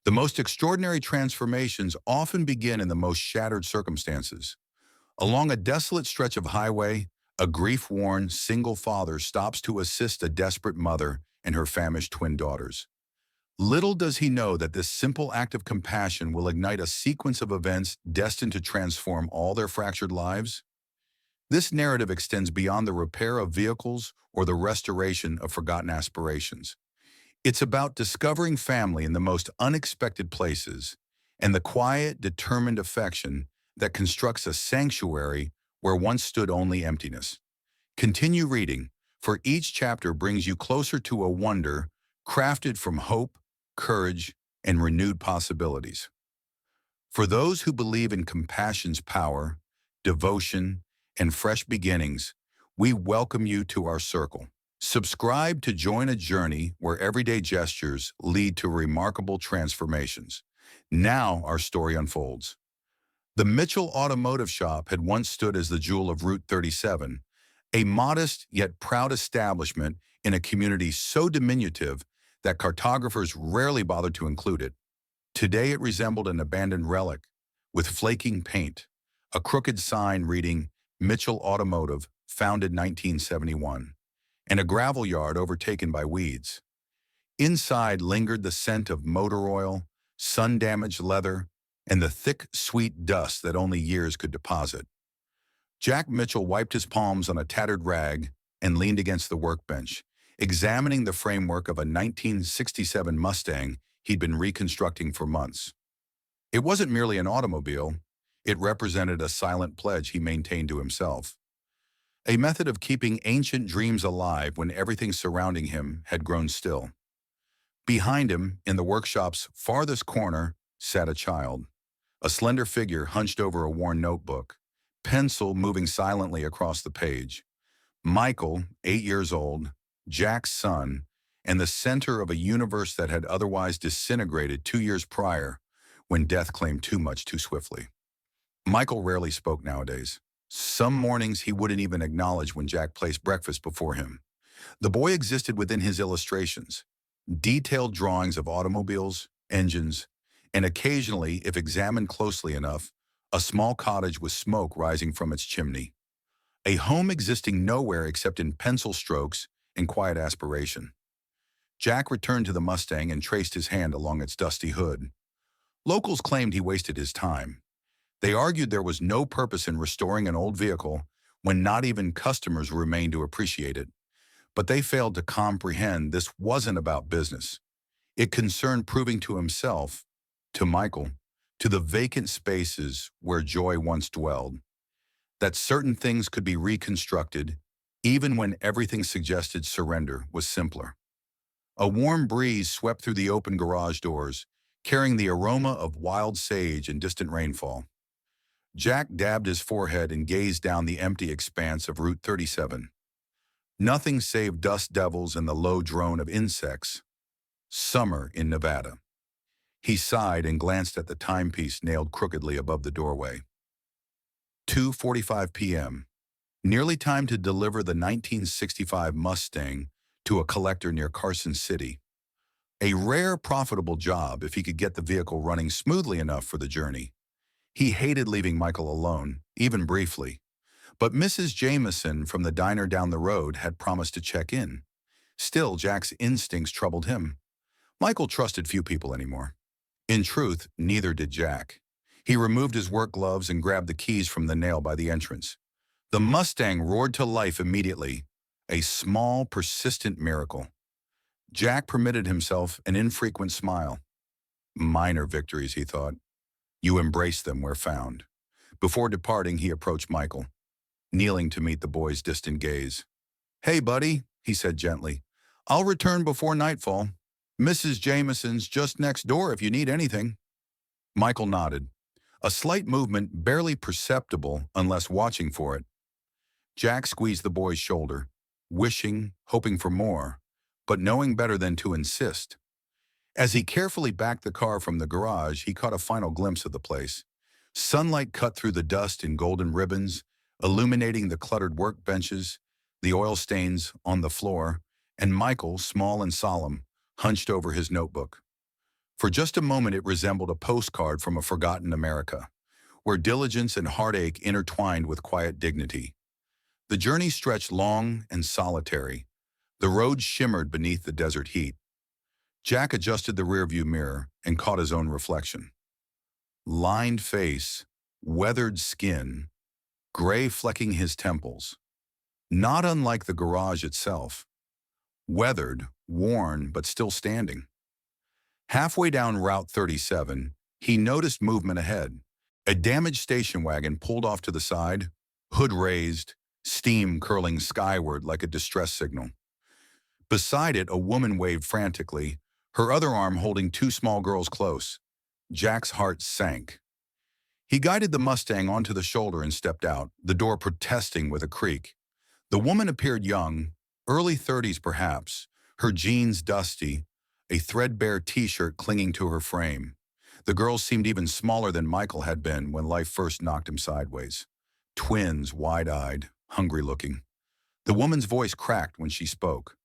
The most extraordinary transformations often begin in the most shattered circumstances. Along a desolate stretch of highway, a grief-worn single father stops to assist a desperate mother and her famished twin daughters. Little does he know that this simple act of compassion will ignite a sequence of events destined to transform all their fractured lives. This narrative extends beyond the repair of vehicles or the restoration of forgotten aspirations. It's about discovering family in the most unexpected places and the quiet, determined affection that constructs a sanctuary where once stood only emptiness. Continue reading, for each chapter brings you closer to a wonder crafted from hope, courage, and renewed possibilities. For those who believe in compassion's power, devotion, and fresh beginnings, we welcome you to our circle. Subscribe to join a journey where everyday gestures lead to remarkable transformations. Now our story unfolds. The Mitchell Automotive Shop had once stood as the jewel of Route 37, a modest yet proud establishment in a community so diminutive that cartographers rarely bothered to include it. Today it resembled an abandoned relic, with flaking paint, a crooked sign reading Mitchell Automotive, founded 1971, and a gravel yard overtaken by weeds. Inside lingered the scent of motor oil, sun-damaged leather, and the thick, sweet dust that only years could deposit. Jack Mitchell wiped his palms on a tattered rag and leaned against the workbench, examining the framework of a 1967 Mustang he'd been reconstructing for months. It wasn't merely an automobile, it represented a silent pledge he maintained to himself, a method of keeping ancient dreams alive when everything surrounding him had grown still. Behind him, in the workshop's farthest corner, sat a child, a slender figure hunched over a worn notebook, pencil moving silently across the page. Michael, 8 years old, Jack's son, and the center of a universe that had otherwise disintegrated 2 years prior when death claimed too much too swiftly. Michael rarely spoke nowadays. Some mornings he wouldn't even acknowledge when Jack placed breakfast before him. The boy existed within his illustrations, detailed drawings of automobiles, engines, and occasionally, if examined closely enough, a small cottage with smoke rising from its chimney. A home existing nowhere except in pencil strokes and quiet aspiration. Jack returned to the Mustang and traced his hand along its dusty hood. Locals claimed he wasted his time. They argued there was no purpose in restoring an old vehicle when not even customers remained to appreciate it. But they failed to comprehend this wasn't about business. It concerned proving to himself, to Michael, to the vacant spaces where joy once dwelled, that certain things could be reconstructed even when everything suggested surrender was simpler. A warm breeze swept through the open garage doors, carrying the aroma of wild sage and distant rainfall. Jack dabbed his forehead and gazed down the empty expanse of Route 37. Nothing save dust devils and the low drone of insects. Summer in Nevada. He sighed and glanced at the timepiece nailed crookedly above the doorway. 2:45 p.m. Nearly time to deliver the 1965 Mustang to a collector near Carson City. A rare, profitable job if he could get the vehicle running smoothly enough for the journey. He hated leaving Michael alone, even briefly. But Mrs. Jameson from the diner down the road had promised to check in. Still, Jack's instincts troubled him. Michael trusted few people anymore. In truth, neither did Jack. He removed his work gloves and grabbed the keys from the nail by the entrance. The Mustang roared to life immediately, a small, persistent miracle. Jack permitted himself an infrequent smile. Minor victories, he thought. You embrace them where found. Before departing, he approached Michael, kneeling to meet the boy's distant gaze. Hey, buddy, he said gently. I'll return before nightfall. Mrs. Jameson's just next door if you need anything. Michael nodded, a slight movement barely perceptible unless watching for it. Jack squeezed the boy's shoulder, wishing, hoping for more, but knowing better than to insist. As he carefully backed the car from the garage, he caught a final glimpse of the place. Sunlight cut through the dust in golden ribbons, illuminating the cluttered workbenches, the oil stains on the floor, and Michael, small and solemn, hunched over his notebook. For just a moment it resembled a postcard from a forgotten America, where diligence and heartache intertwined with quiet dignity. The journey stretched long and solitary. The road shimmered beneath the desert heat. Jack adjusted the rearview mirror and caught his own reflection. Lined face, weathered skin, gray flecking his temples. Not unlike the garage itself. Weathered, worn, but still standing. Halfway down Route 37, he noticed movement ahead. A damaged station wagon pulled off to the side, hood raised, steam curling skyward like a distress signal. Beside it, a woman waved frantically, her other arm holding two small girls close. Jack's heart sank. He guided the Mustang onto the shoulder and stepped out, the door protesting with a creak. The woman appeared young, early 30s perhaps, her jeans dusty, a threadbare t-shirt clinging to her frame. The girls seemed even smaller than Michael had been when life first knocked him sideways. Twins, wide-eyed, hungry-looking. The woman's voice cracked when she spoke.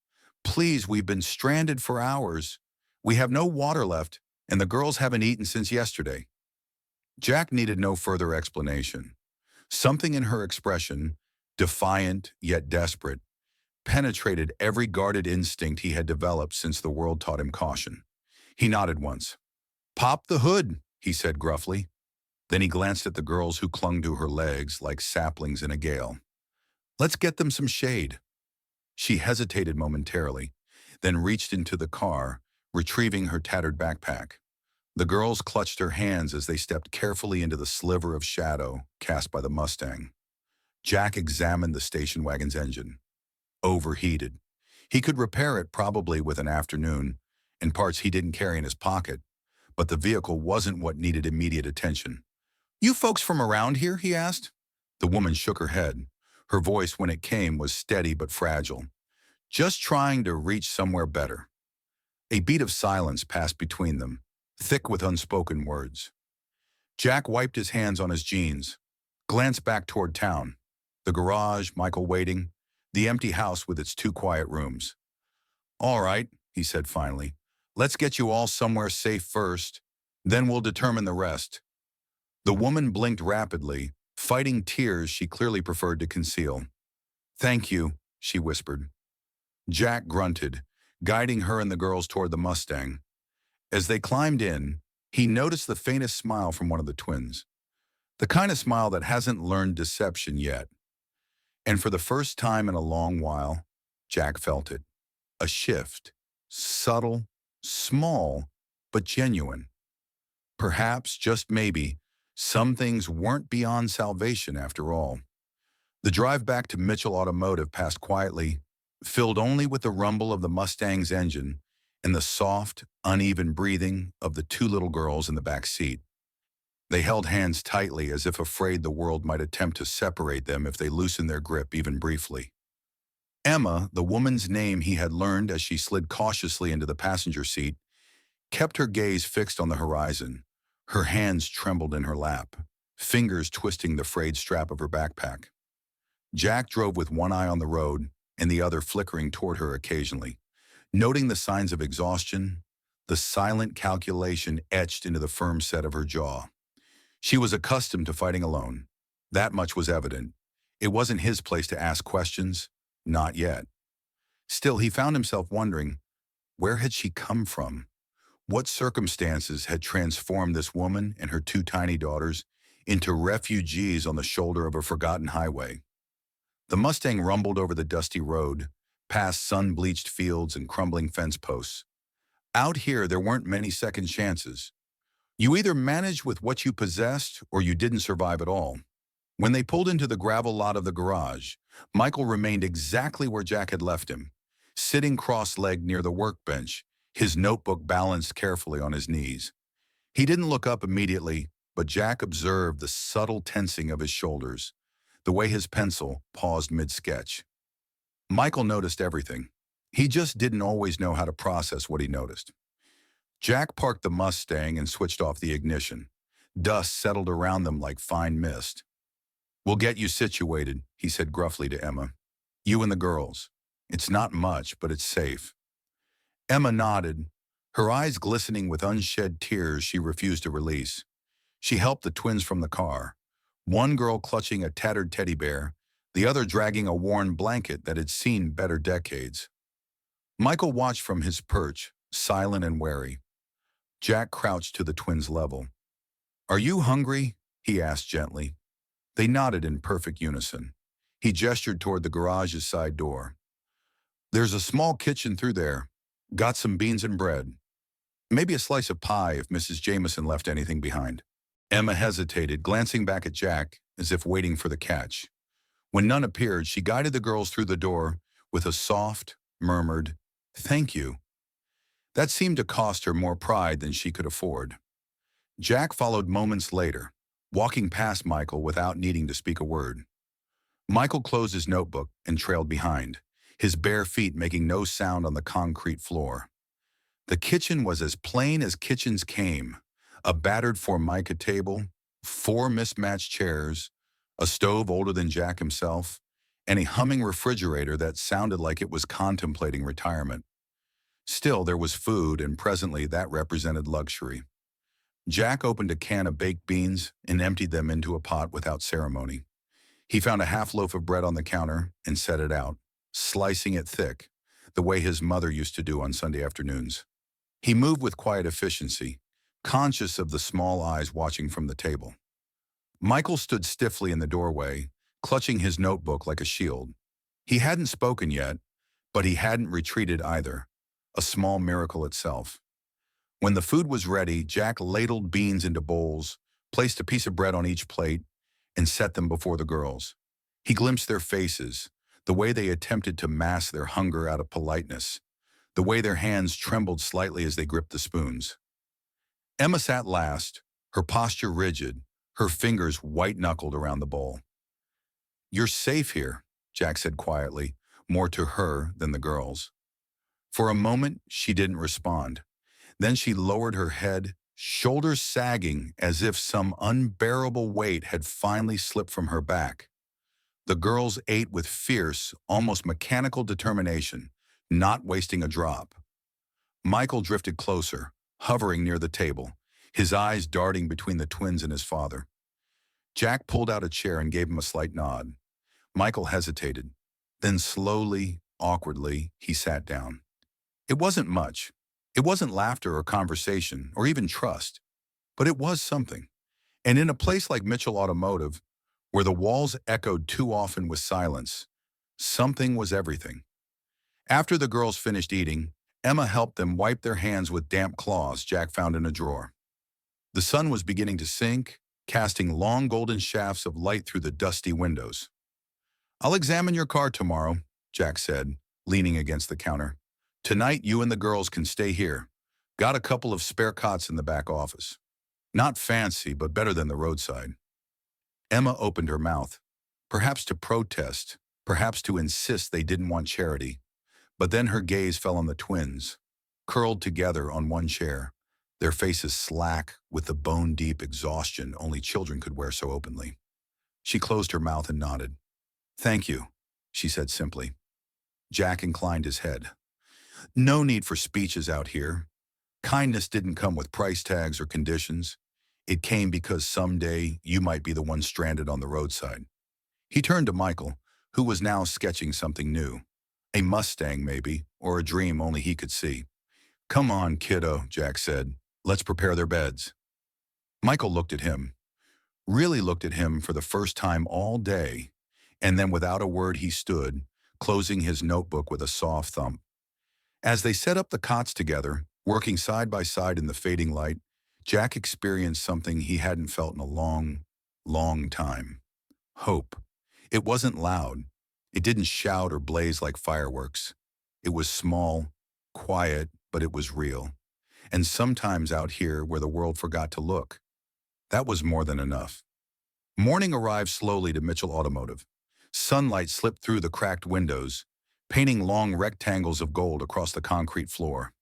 "Please, we've been stranded for hours. We have no water left, and the girls haven't eaten since yesterday." Jack needed no further explanation. Something in her expression, defiant yet desperate, penetrated every guarded instinct he had developed since the world taught him caution. He nodded once. "Pop the hood," he said gruffly. Then he glanced at the girls who clung to her legs like saplings in a gale. "Let's get them some shade." She hesitated momentarily, then reached into the car, retrieving her tattered backpack. The girls clutched her hands as they stepped carefully into the sliver of shadow cast by the Mustang. Jack examined the station wagon's engine. Overheated. He could repair it probably with an afternoon, and parts he didn't carry in his pocket, but the vehicle wasn't what needed immediate attention. "You folks from around here?" he asked. The woman shook her head. Her voice, when it came, was steady but fragile. "Just trying to reach somewhere better." A beat of silence passed between them, thick with unspoken words. Jack wiped his hands on his jeans, glanced back toward town. The garage, Michael waiting, the empty house with its two quiet rooms. "All right," he said finally. "Let's get you all somewhere safe first, then we'll determine the rest." The woman blinked rapidly, fighting tears she clearly preferred to conceal. "Thank you," she whispered. Jack grunted, guiding her and the girls toward the Mustang. As they climbed in, he noticed the faintest smile from one of the twins. The kind of smile that hasn't learned deception yet. And for the first time in a long while, Jack felt it. A shift. Subtle, small, but genuine. Perhaps, just maybe, some things weren't beyond salvation after all. The drive back to Mitchell Automotive passed quietly, filled only with the rumble of the Mustang's engine and the soft, uneven breathing of the two little girls in the back seat. They held hands tightly as if afraid the world might attempt to separate them if they loosened their grip even briefly. Emma, the woman's name he had learned as she slid cautiously into the passenger seat, kept her gaze fixed on the horizon. Her hands trembled in her lap, fingers twisting the frayed strap of her backpack. Jack drove with one eye on the road and the other flickering toward her occasionally, noting the signs of exhaustion, the silent calculation etched into the firm set of her jaw. She was accustomed to fighting alone. That much was evident. It wasn't his place to ask questions, not yet. Still, he found himself wondering, where had she come from? What circumstances had transformed this woman and her two tiny daughters into refugees on the shoulder of a forgotten highway? The Mustang rumbled over the dusty road, past sun-bleached fields and crumbling fence posts. Out here, there weren't many second chances. You either managed with what you possessed or you didn't survive at all. When they pulled into the gravel lot of the garage, Michael remained exactly where Jack had left him, sitting cross-legged near the workbench, his notebook balanced carefully on his knees. He didn't look up immediately, but Jack observed the subtle tensing of his shoulders, the way his pencil paused mid-sketch. Michael noticed everything. He just didn't always know how to process what he noticed. Jack parked the Mustang and switched off the ignition. Dust settled around them like fine mist. "We'll get you situated," he said gruffly to Emma. "You and the girls. It's not much, but it's safe." Emma nodded, Her eyes glistening with unshed tears she refused to release. She helped the twins from the car, one girl clutching a tattered teddy bear, the other dragging a worn blanket that had seen better decades. Michael watched from his perch, silent and wary. Jack crouched to the twins' level. "Are you hungry?" he asked gently. They nodded in perfect unison. He gestured toward the garage's side door. "There's a small kitchen through there. Got some beans and bread. Maybe a slice of pie if Mrs. Jameson left anything behind." Emma hesitated, glancing back at Jack as if waiting for the catch. When none appeared, she guided the girls through the door with a soft, murmured, "Thank you." That seemed to cost her more pride than she could afford. Jack followed moments later, walking past Michael without needing to speak a word. Michael closed his notebook and trailed behind, his bare feet making no sound on the concrete floor. The kitchen was as plain as kitchens came: a battered formica table, four mismatched chairs, a stove older than Jack himself, and a humming refrigerator that sounded like it was contemplating retirement. Still, there was food, and presently that represented luxury. Jack opened a can of baked beans and emptied them into a pot without ceremony. He found a half loaf of bread on the counter and set it out, slicing it thick, the way his mother used to do on Sunday afternoons. He moved with quiet efficiency, conscious of the small eyes watching from the table. Michael stood stiffly in the doorway, clutching his notebook like a shield. He hadn't spoken yet, but he hadn't retreated either, a small miracle itself. When the food was ready, Jack ladled beans into bowls, placed a piece of bread on each plate, and set them before the girls. He glimpsed their faces, the way they attempted to mask their hunger out of politeness, the way their hands trembled slightly as they gripped the spoons. Emma sat last, her posture rigid, her fingers white-knuckled around the bowl. "You're safe here," Jack said quietly, more to her than the girls. For a moment, she didn't respond. Then she lowered her head, shoulders sagging as if some unbearable weight had finally slipped from her back. The girls ate with fierce, almost mechanical determination, not wasting a drop. Michael drifted closer, hovering near the table, his eyes darting between the twins and his father. Jack pulled out a chair and gave him a slight nod. Michael hesitated. Then slowly, awkwardly, he sat down. It wasn't much. It wasn't laughter or conversation or even trust, but it was something. And in a place like Mitchell Automotive, where the walls echoed too often with silence, something was everything. After the girls finished eating, Emma helped them wipe their hands with damp cloths Jack found in a drawer. The sun was beginning to sink, casting long golden shafts of light through the dusty windows. "I'll examine your car tomorrow," Jack said, leaning against the counter. "Tonight, you and the girls can stay here. Got a couple of spare cots in the back office. Not fancy, but better than the roadside." Emma opened her mouth, perhaps to protest, perhaps to insist they didn't want charity. But then her gaze fell on the twins, curled together on one chair, their faces slack with the bone-deep exhaustion only children could wear so openly. She closed her mouth and nodded. "Thank you," she said simply. Jack inclined his head. "No need for speeches out here. Kindness didn't come with price tags or conditions. It came because someday you might be the one stranded on the roadside." He turned to Michael, who was now sketching something new. A Mustang, maybe, or a dream only he could see. "Come on, kiddo," Jack said. "Let's prepare their beds." Michael looked at him, really looked at him for the first time all day, and then without a word he stood, closing his notebook with a soft thump. As they set up the cots together, working side by side in the fading light, Jack experienced something he hadn't felt in a long, long time. Hope. It wasn't loud. It didn't shout or blaze like fireworks. It was small, quiet, but it was real. And sometimes out here where the world forgot to look, that was more than enough. Morning arrived slowly to Mitchell Automotive. Sunlight slipped through the cracked windows, painting long rectangles of gold across the concrete floor.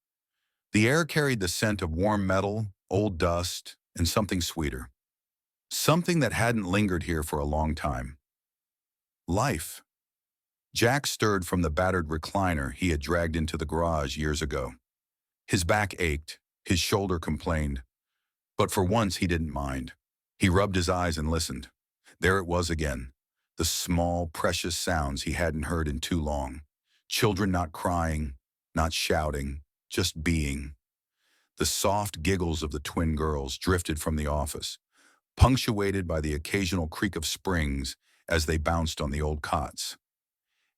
The air carried the scent of warm metal, old dust, and something sweeter. Something that hadn't lingered here for a long time. Life. Jack stirred from the battered recliner he had dragged into the garage years ago. His back ached, his shoulder complained, but for once he didn't mind. He rubbed his eyes and listened. There it was again, the small, precious sounds he hadn't heard in too long. Children not crying, not shouting, just being. The soft giggles of the twin girls drifted from the office, punctuated by the occasional creak of springs as they bounced on the old cots.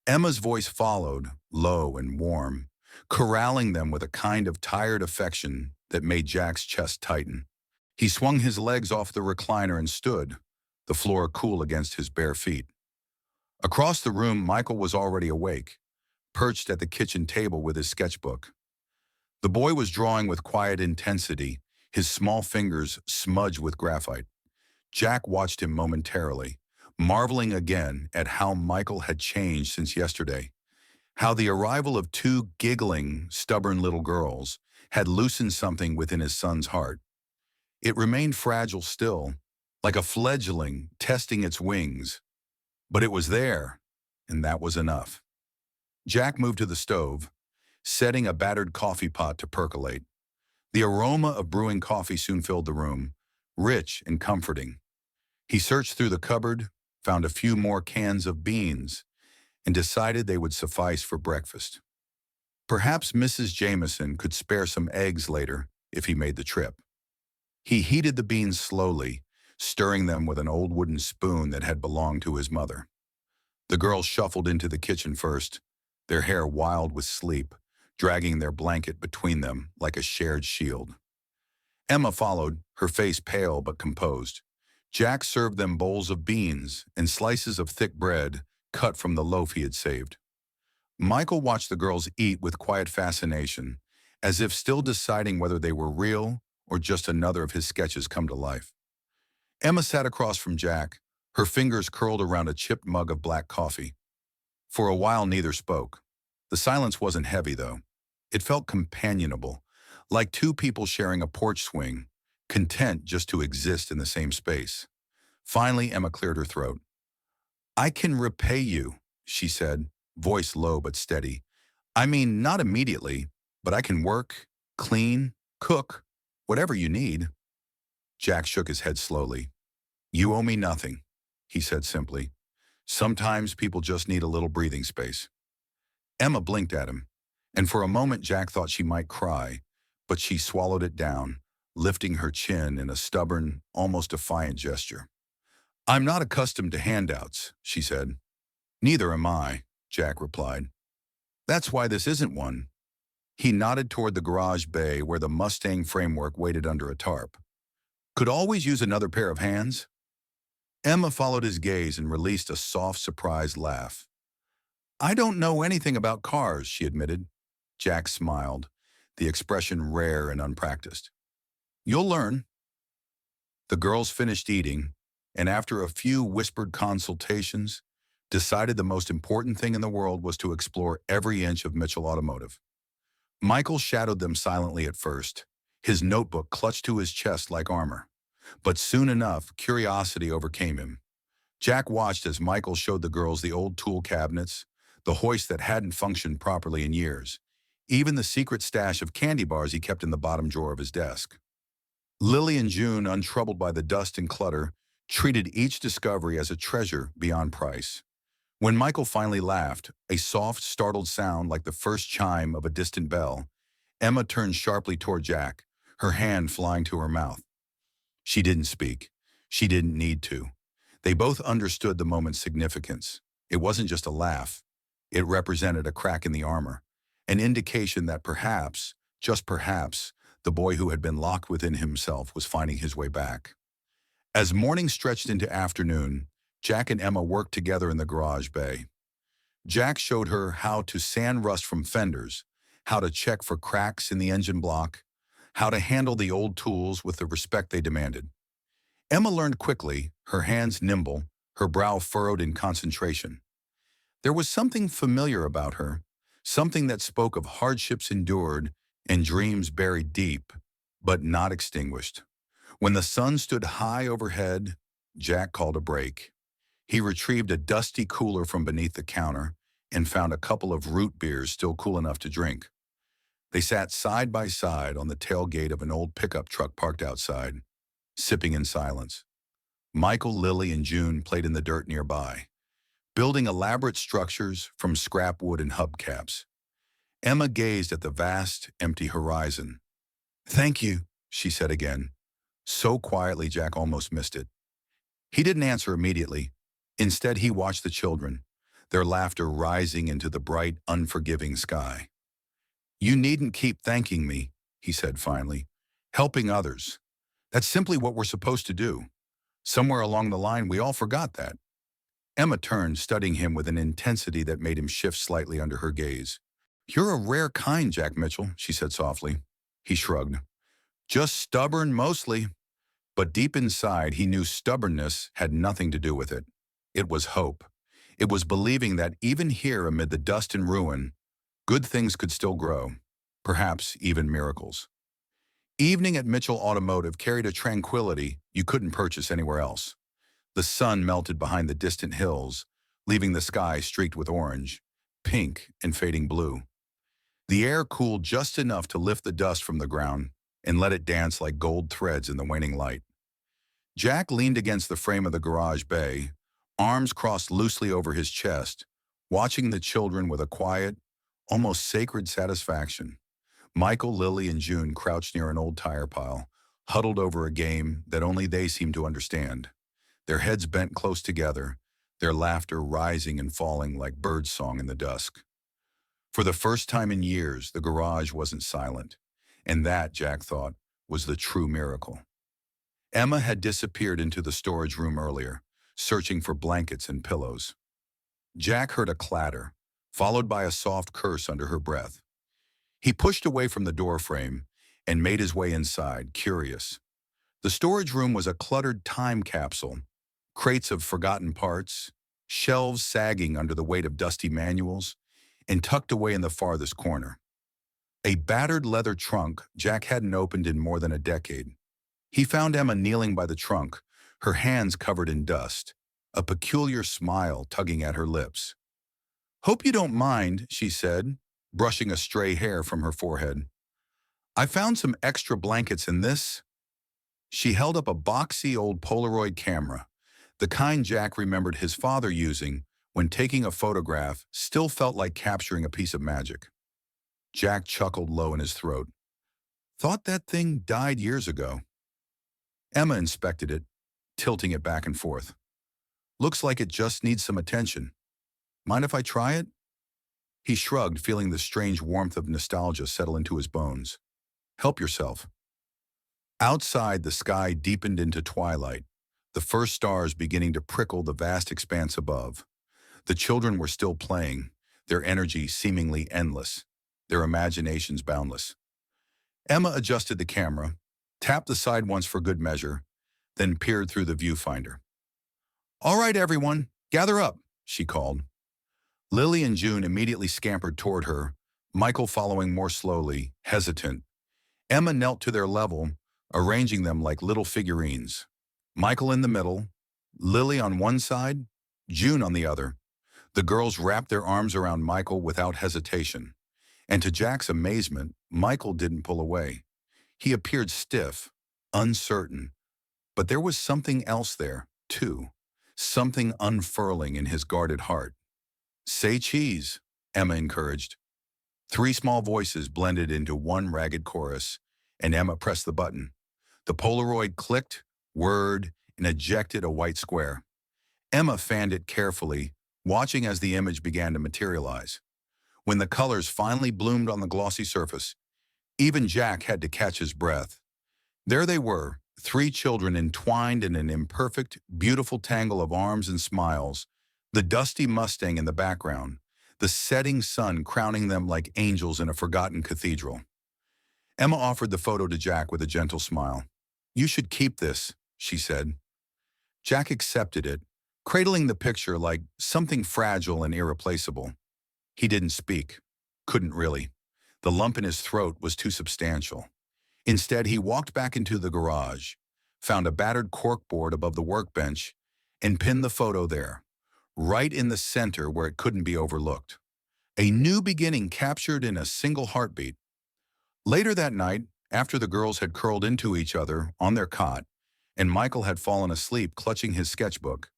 Emma's voice followed, low and warm, corralling them with a kind of tired affection that made Jack's chest tighten. He swung his legs off the recliner and stood, the floor cool against his bare feet. Across the room, Michael was already awake, perched at the kitchen table with his sketchbook. The boy was drawing with quiet intensity, his small fingers smudged with graphite. Jack watched him momentarily, marveling again at how Michael had changed since yesterday, how the arrival of two giggling, stubborn little girls had loosened something within his son's heart. It remained fragile still, like a fledgling testing its wings, but it was there, and that was enough. Jack moved to the stove, setting a battered coffee pot to percolate. The aroma of brewing coffee soon filled the room, rich and comforting. He searched through the cupboard, found a few more cans of beans, and decided they would suffice for breakfast. Perhaps Mrs. Jameson could spare some eggs later if he made the trip. He heated the beans slowly, stirring them with an old wooden spoon that had belonged to his mother. The girls shuffled into the kitchen first, their hair wild with sleep, dragging their blanket between them like a shared shield. Emma followed, her face pale but composed. Jack served them bowls of beans and slices of thick bread cut from the loaf he had saved. Michael watched the girls eat with quiet fascination, as if still deciding whether they were real or just another of his sketches come to life. Emma sat across from Jack, her fingers curled around a chipped mug of black coffee. For a while neither spoke. The silence wasn't heavy, though. It felt companionable, like two people sharing a porch swing, content just to exist in the same space. Finally, Emma cleared her throat. "I can repay you," she said, voice low but steady. "I mean, not immediately, but I can work, clean, cook, whatever you need." Jack shook his head slowly. "You owe me nothing," he said simply. "Sometimes people just need a little breathing space." Emma blinked at him, and for a moment Jack thought she might cry, but she swallowed it down, lifting her chin in a stubborn, almost defiant gesture. "I'm not accustomed to handouts," she said. "Neither am I," Jack replied. "That's why this isn't one." He nodded toward the garage bay where the Mustang framework waited under a tarp. "Could always use another pair of hands." Emma followed his gaze and released a soft, surprised laugh. "I don't know anything about cars," she admitted. Jack smiled, the expression rare and unpracticed. "You'll learn." The girls finished eating, and after a few whispered consultations, decided the most important thing in the world was to explore every inch of Mitchell Automotive. Michael shadowed them silently at first, his notebook clutched to his chest like armor. But soon enough, curiosity overcame him. Jack watched as Michael showed the girls the old tool cabinets, the hoist that hadn't functioned properly in years, even the secret stash of candy bars he kept in the bottom drawer of his desk. Lily and June, untroubled by the dust and clutter, treated each discovery as a treasure beyond price. When Michael finally laughed, a soft, startled sound like the first chime of a distant bell, Emma turned sharply toward Jack, her hand flying to her mouth. She didn't speak. She didn't need to. They both understood the moment's significance. It wasn't just a laugh. It represented a crack in the armor, an indication that perhaps, just perhaps, the boy who had been locked within himself was finding his way back. As morning stretched into afternoon, Jack and Emma worked together in the garage bay. Jack showed her how to sand rust from fenders, how to check for cracks in the engine block, how to handle the old tools with the respect they demanded. Emma learned quickly, her hands nimble, her brow furrowed in concentration. There was something familiar about her, something that spoke of hardships endured and dreams buried deep, but not extinguished. When the sun stood high overhead, Jack called a break. He retrieved a dusty cooler from beneath the counter and found a couple of root beers still cool enough to drink. They sat side by side on the tailgate of an old pickup truck parked outside, sipping in silence. Michael, Lily, and June played in the dirt nearby, building elaborate structures from scrap wood and hubcaps. Emma gazed at the vast, empty horizon. "Thank you," she said again, so quietly Jack almost missed it. He didn't answer immediately. Instead, he watched the children, their laughter rising into the bright, unforgiving sky. "You needn't keep thanking me," he said finally. "Helping others. That's simply what we're supposed to do. Somewhere along the line, we all forgot that." Emma turned, studying him with an intensity that made him shift slightly under her gaze. "You're a rare kind, Jack Mitchell," she said softly. He shrugged. "Just stubborn, mostly." But deep inside, he knew stubbornness had nothing to do with it. It was hope. It was believing that even here amid the dust and ruin, good things could still grow, perhaps even miracles. Evening at Mitchell Automotive carried a tranquility you couldn't purchase anywhere else. The sun melted behind the distant hills, leaving the sky streaked with orange, pink, and fading blue. The air cooled just enough to lift the dust from the ground and let it dance like gold threads in the waning light. Jack leaned against the frame of the garage bay, arms crossed loosely over his chest, watching the children with a quiet, almost sacred satisfaction. Michael, Lily, and June crouched near an old tire pile, huddled over a game that only they seemed to understand. Their heads bent close together, their laughter rising and falling like birdsong in the dusk. For the first time in years, the garage wasn't silent, and that, Jack thought, was the true miracle. Emma had disappeared into the storage room earlier, searching for blankets and pillows. Jack heard a clatter, followed by a soft curse under her breath. He pushed away from the doorframe and made his way inside, curious. The storage room was a cluttered time capsule, crates of forgotten parts, shelves sagging under the weight of dusty manuals, and tucked away in the farthest corner. A battered leather trunk Jack hadn't opened in more than a decade. He found Emma kneeling by the trunk, her hands covered in dust, a peculiar smile tugging at her lips. "Hope you don't mind," she said, brushing a stray hair from her forehead. "I found some extra blankets in this." She held up a boxy old Polaroid camera, the kind Jack remembered his father using when taking a photograph still felt like capturing a piece of magic. Jack chuckled low in his throat. "Thought that thing died years ago." Emma inspected it, tilting it back and forth. "Looks like it just needs some attention. Mind if I try it?" He shrugged, feeling the strange warmth of nostalgia settle into his bones. "Help yourself." Outside, the sky deepened into twilight, the first stars beginning to prickle the vast expanse above. The children were still playing, their energy seemingly endless, their imaginations boundless. Emma adjusted the camera, tapped the side once for good measure, then peered through the viewfinder. "All right, everyone, gather up," she called. Lily and June immediately scampered toward her, Michael following more slowly, hesitant. Emma knelt to their level, arranging them like little figurines. Michael in the middle, Lily on one side, June on the other. The girls wrapped their arms around Michael without hesitation. And to Jack's amazement, Michael didn't pull away. He appeared stiff, uncertain. But there was something else there, too. Something unfurling in his guarded heart. "Say cheese," Emma encouraged. Three small voices blended into one ragged chorus, and Emma pressed the button. The Polaroid clicked, whirred, and ejected a white square. Emma fanned it carefully, watching as the image began to materialize. When the colors finally bloomed on the glossy surface, even Jack had to catch his breath. There they were, three children entwined in an imperfect, beautiful tangle of arms and smiles, the dusty Mustang in the background, the setting sun crowning them like angels in a forgotten cathedral. Emma offered the photo to Jack with a gentle smile. "You should keep this," she said. Jack accepted it, cradling the picture like something fragile and irreplaceable. He didn't speak. Couldn't really. The lump in his throat was too substantial. Instead, he walked back into the garage, found a battered corkboard above the workbench, and pinned the photo there, right in the center where it couldn't be overlooked. A new beginning captured in a single heartbeat. Later that night, after the girls had curled into each other on their cot, and Michael had fallen asleep clutching his sketchbook,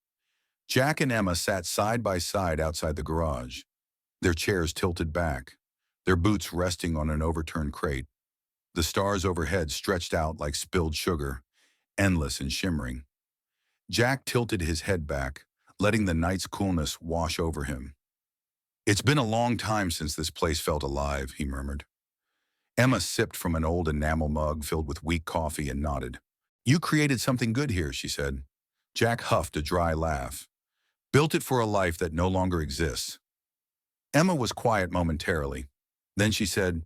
Jack and Emma sat side by side outside the garage, their chairs tilted back, their boots resting on an overturned crate. The stars overhead stretched out like spilled sugar, endless and shimmering. Jack tilted his head back, letting the night's coolness wash over him. "It's been a long time since this place felt alive," he murmured. Emma sipped from an old enamel mug filled with weak coffee and nodded. "You created something good here," she said. Jack huffed a dry laugh. "Built it for a life that no longer exists." Emma was quiet momentarily. Then she said,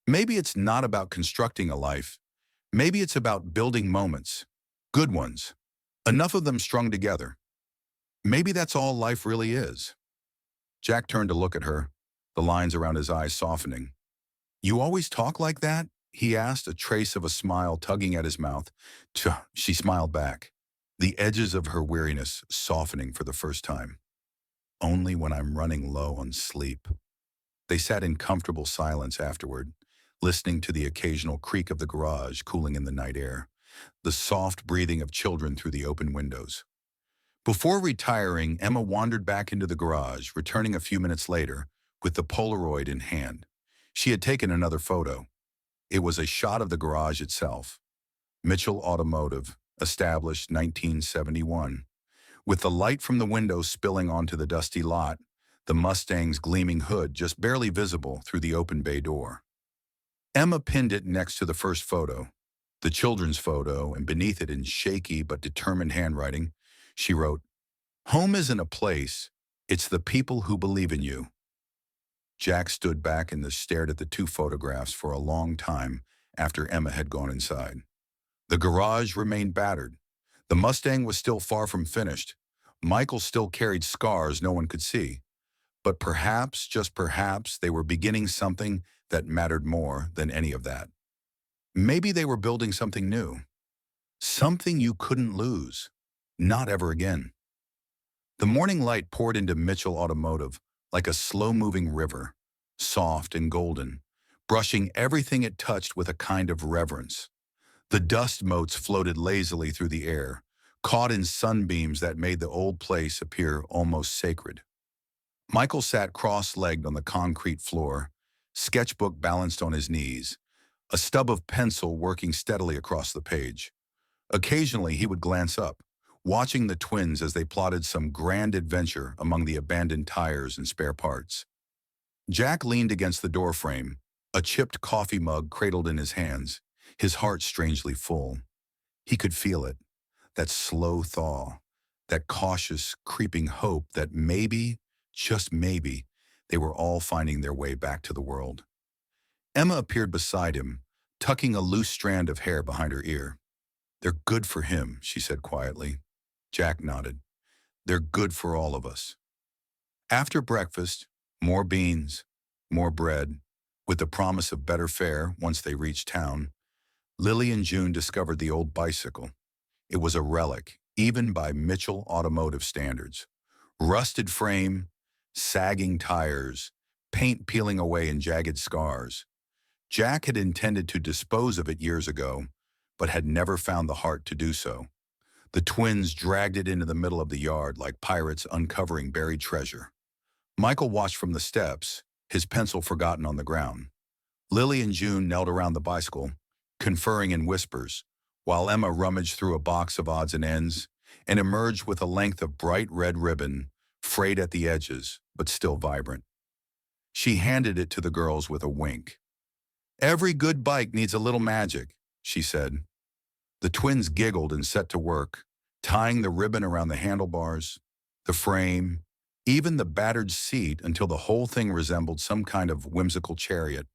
"Maybe it's not about constructing a life. Maybe it's about building moments. Good ones. Enough of them strung together. Maybe that's all life really is." Jack turned to look at her, the lines around his eyes softening. "You always talk like that?" he asked, a trace of a smile tugging at his mouth. "Tch," she smiled back, the edges of her weariness softening for the first time. "Only when I'm running low on sleep." They sat in comfortable silence afterward, listening to the occasional creak of the garage cooling in the night air, the soft breathing of children through the open windows. Before retiring, Emma wandered back into the garage, returning a few minutes later with the Polaroid in hand. She had taken another photo. It was a shot of the garage itself. Mitchell Automotive, established 1971. With the light from the window spilling onto the dusty lot, the Mustang's gleaming hood just barely visible through the open bay door. Emma pinned it next to the first photo, the children's photo, and beneath it in shaky but determined handwriting, she wrote, "Home isn't a place, it's the people who believe in you." Jack stood back and stared at the two photographs for a long time after Emma had gone inside. The garage remained battered. The Mustang was still far from finished. Michael still carried scars no one could see. But perhaps, just perhaps, they were beginning something that mattered more than any of that. Maybe they were building something new. Something you couldn't lose. Not ever again. The morning light poured into Mitchell Automotive like a slow-moving river, soft and golden, brushing everything it touched with a kind of reverence. The dust motes floated lazily through the air, caught in sunbeams that made the old place appear almost sacred. Michael sat cross-legged on the concrete floor, sketchbook balanced on his knees, a stub of pencil working steadily across the page. Occasionally, he would glance up, watching the twins as they plotted some grand adventure among the abandoned tires and spare parts. Jack leaned against the doorframe, a chipped coffee mug cradled in his hands, his heart strangely full. He could feel it, that slow thaw, that cautious, creeping hope that maybe, just maybe, they were all finding their way back to the world. Emma appeared beside him, tucking a loose strand of hair behind her ear. "They're good for him," she said quietly. Jack nodded. "They're good for all of us." After breakfast, more beans, more bread, with the promise of better fare once they reached town, Lily and June discovered the old bicycle. It was a relic, even by Mitchell Automotive standards. Rusted frame, sagging tires, paint peeling away in jagged scars. Jack had intended to dispose of it years ago, but had never found the heart to do so. The twins dragged it into the middle of the yard like pirates uncovering buried treasure. Michael watched from the steps, his pencil forgotten on the ground. Lily and June knelt around the bicycle, conferring in whispers, while Emma rummaged through a box of odds and ends and emerged with a length of bright red ribbon, frayed at the edges, but still vibrant. She handed it to the girls with a wink. "Every good bike needs a little magic," she said. The twins giggled and set to work, tying the ribbon around the handlebars, the frame, even the battered seat until the whole thing resembled some kind of whimsical chariot.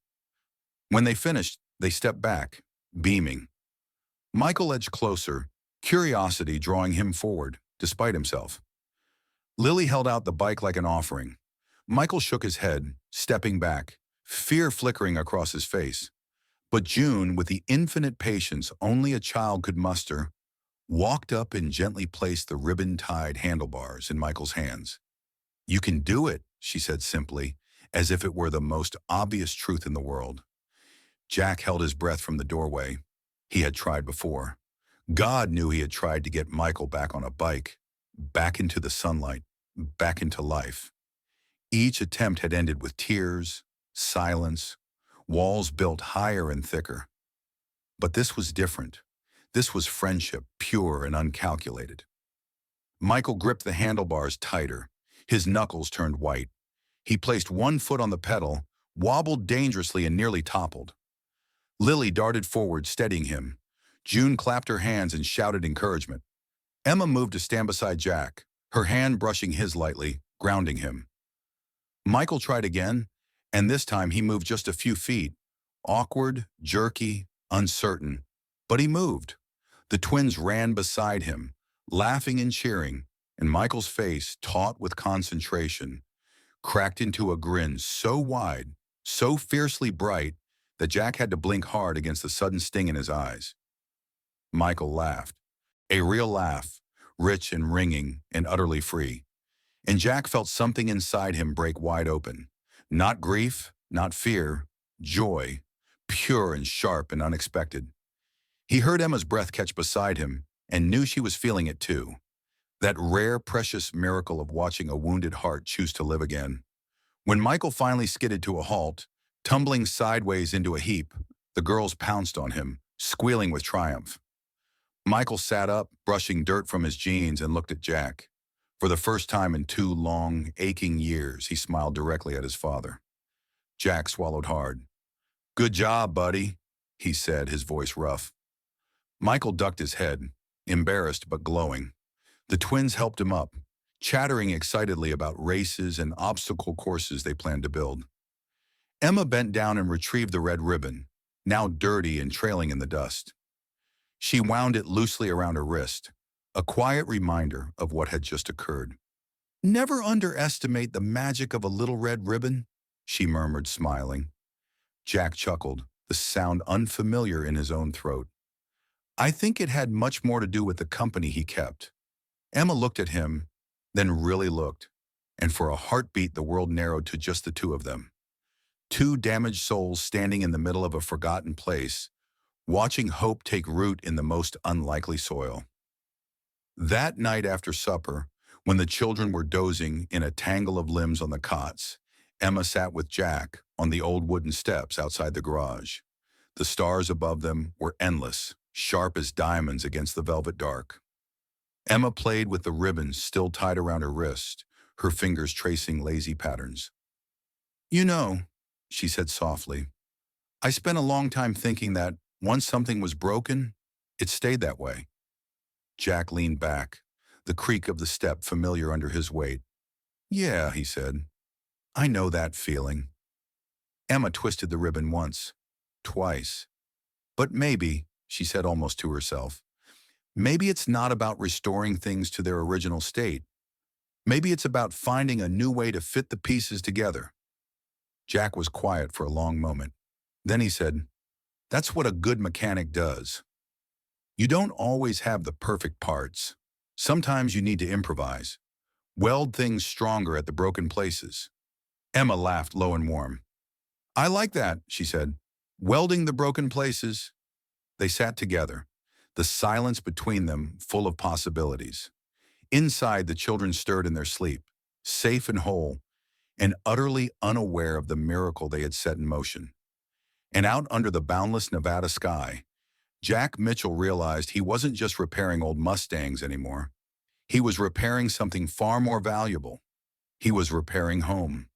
When they finished, they stepped back, beaming. Michael edged closer, curiosity drawing him forward, despite himself. Lily held out the bike like an offering. Michael shook his head, stepping back, fear flickering across his face. But June, with the infinite patience only a child could muster, walked up and gently placed the ribbon-tied handlebars in Michael's hands. "You can do it," she said simply, as if it were the most obvious truth in the world. Jack held his breath from the doorway. He had tried before. God knew he had tried to get Michael back on a bike, back into the sunlight, back into life. Each attempt had ended with tears, silence, walls built higher and thicker. But this was different. This was friendship, pure and uncalculated. Michael gripped the handlebars tighter. His knuckles turned white. He placed one foot on the pedal, wobbled dangerously and nearly toppled. Lily darted forward, steadying him. June clapped her hands and shouted encouragement. Emma moved to stand beside Jack, her hand brushing his lightly, grounding him. Michael tried again, and this time he moved just a few feet. Awkward, jerky, uncertain. But he moved. The twins ran beside him, laughing and cheering, and Michael's face, taut with concentration, cracked into a grin so wide, so fiercely bright, that Jack had to blink hard against the sudden sting in his eyes. Michael laughed. A real laugh, rich and ringing and utterly free. And Jack felt something inside him break wide open. Not grief, not fear, joy, pure and sharp and unexpected. He heard Emma's breath catch beside him and knew she was feeling it too. That rare, precious miracle of watching a wounded heart choose to live again. When Michael finally skidded to a halt, tumbling sideways into a heap, the girls pounced on him, squealing with triumph. Michael sat up, brushing dirt from his jeans, and looked at Jack. For the first time in 2 long, aching years, he smiled directly at his father. Jack swallowed hard. "Good job, buddy," he said, his voice rough. Michael ducked his head, embarrassed but glowing. The twins helped him up, chattering excitedly about races and obstacle courses they planned to build. Emma bent down and retrieved the red ribbon, now dirty and trailing in the dust. She wound it loosely around her wrist, a quiet reminder of what had just occurred. "Never underestimate the magic of a little red ribbon," she murmured, smiling. Jack chuckled, the sound unfamiliar in his own throat. "I think it had much more to do with the company he kept." Emma looked at him, then really looked, and for a heartbeat the world narrowed to just the two of them. 2 damaged souls standing in the middle of a forgotten place, watching hope take root in the most unlikely soil. That night after supper, when the children were dozing in a tangle of limbs on the cots, Emma sat with Jack on the old wooden steps outside the garage. The stars above them were endless, sharp as diamonds against the velvet dark. Emma played with the ribbons still tied around her wrist, her fingers tracing lazy patterns. "You know," she said softly, "I spent a long time thinking that once something was broken, it stayed that way." Jack leaned back, the creak of the step familiar under his weight. "Yeah," he said, "I know that feeling." Emma twisted the ribbon once, twice. "But maybe," she said almost to herself, "maybe it's not about restoring things to their original state. Maybe it's about finding a new way to fit the pieces together." Jack was quiet for a long moment. Then he said, "That's what a good mechanic does. You don't always have the perfect parts. Sometimes you need to improvise. Weld things stronger at the broken places." Emma laughed low and warm. "I like that," she said. "Welding the broken places." They sat together, the silence between them full of possibilities. Inside, the children stirred in their sleep, safe and whole, and utterly unaware of the miracle they had set in motion. And out under the boundless Nevada sky, Jack Mitchell realized he wasn't just repairing old Mustangs anymore. He was repairing something far more valuable. He was repairing home.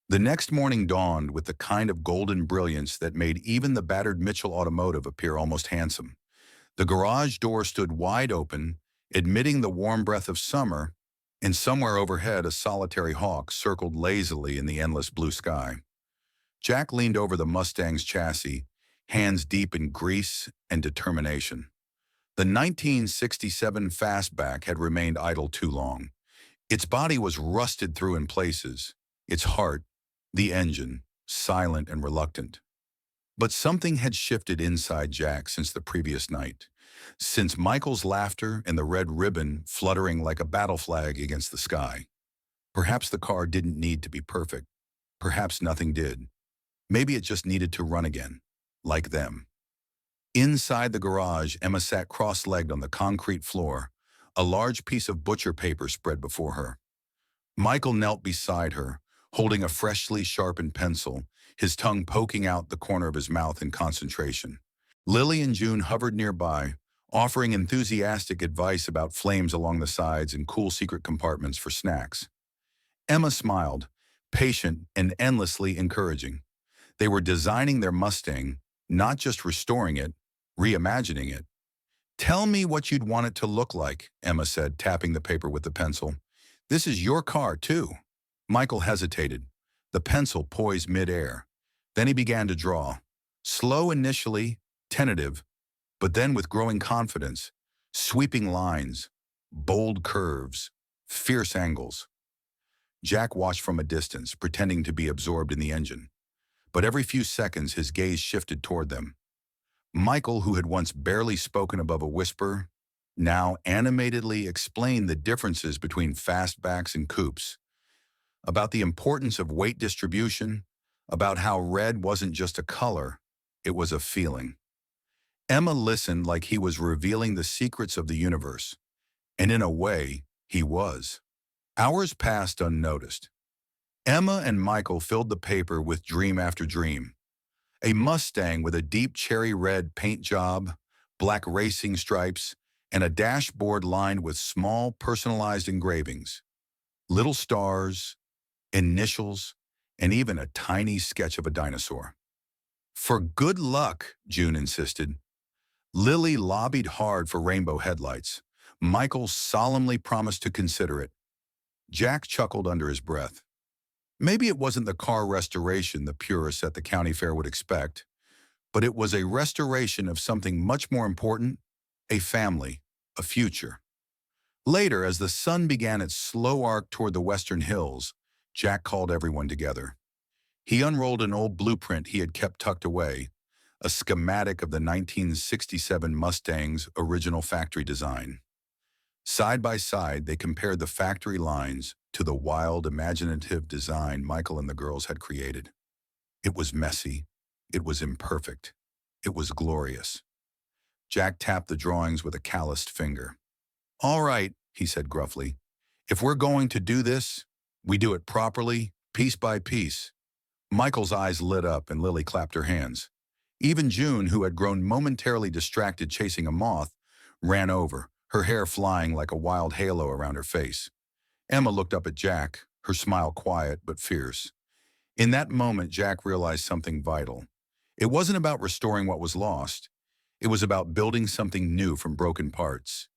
The next morning dawned with the kind of golden brilliance that made even the battered Mitchell automotive appear almost handsome. The garage door stood wide open, admitting the warm breath of summer, and somewhere overhead a solitary hawk circled lazily in the endless blue sky. Jack leaned over the Mustang's chassis, hands deep in grease and determination. The 1967 Fastback had remained idle too long. Its body was rusted through in places, its heart, the engine, silent and reluctant. But something had shifted inside Jack since the previous night, since Michael's laughter and the red ribbon fluttering like a battle flag against the sky. Perhaps the car didn't need to be perfect. Perhaps nothing did. Maybe it just needed to run again. like them. Inside the garage, Emma sat cross-legged on the concrete floor, a large piece of butcher paper spread before her. Michael knelt beside her, holding a freshly sharpened pencil, his tongue poking out the corner of his mouth in concentration. Lily and June hovered nearby, offering enthusiastic advice about flames along the sides and cool secret compartments for snacks. Emma smiled, patient and endlessly encouraging. They were designing their Mustang, not just restoring it, reimagining it. "Tell me what you'd want it to look like," Emma said, tapping the paper with the pencil. "This is your car, too." Michael hesitated, the pencil poised midair. Then he began to draw. Slow initially, tentative, but then with growing confidence, sweeping lines, bold curves, fierce angles. Jack watched from a distance, pretending to be absorbed in the engine. But every few seconds, his gaze shifted toward them. Michael, who had once barely spoken above a whisper, now animatedly explained the differences between fastbacks and coupes, about the importance of weight distribution, about how red wasn't just a color, it was a feeling. Emma listened like he was revealing the secrets of the universe, and in a way, he was. Hours passed unnoticed. Emma and Michael filled the paper with dream after dream. A Mustang with a deep cherry red paint job, black racing stripes, and a dashboard lined with small personalized engravings. Little stars, initials, and even a tiny sketch of a dinosaur. "For good luck," June insisted. Lily lobbied hard for rainbow headlights. Michael solemnly promised to consider it. Jack chuckled under his breath. Maybe it wasn't the car restoration the purists at the county fair would expect, but it was a restoration of something much more important, a family, a future. Later, as the sun began its slow arc toward the western hills, Jack called everyone together. He unrolled an old blueprint he had kept tucked away, a schematic of the 1967 Mustang's original factory design. Side by side, they compared the factory lines to the wild, imaginative design Michael and the girls had created. It was messy. It was imperfect. It was glorious. Jack tapped the drawings with a calloused finger. "All right," he said gruffly. "If we're going to do this, we do it properly, piece by piece." Michael's eyes lit up and Lily clapped her hands. Even June, who had grown momentarily distracted chasing a moth, ran over, her hair flying like a wild halo around her face. Emma looked up at Jack, her smile quiet but fierce. In that moment, Jack realized something vital. It wasn't about restoring what was lost. It was about building something new from broken parts.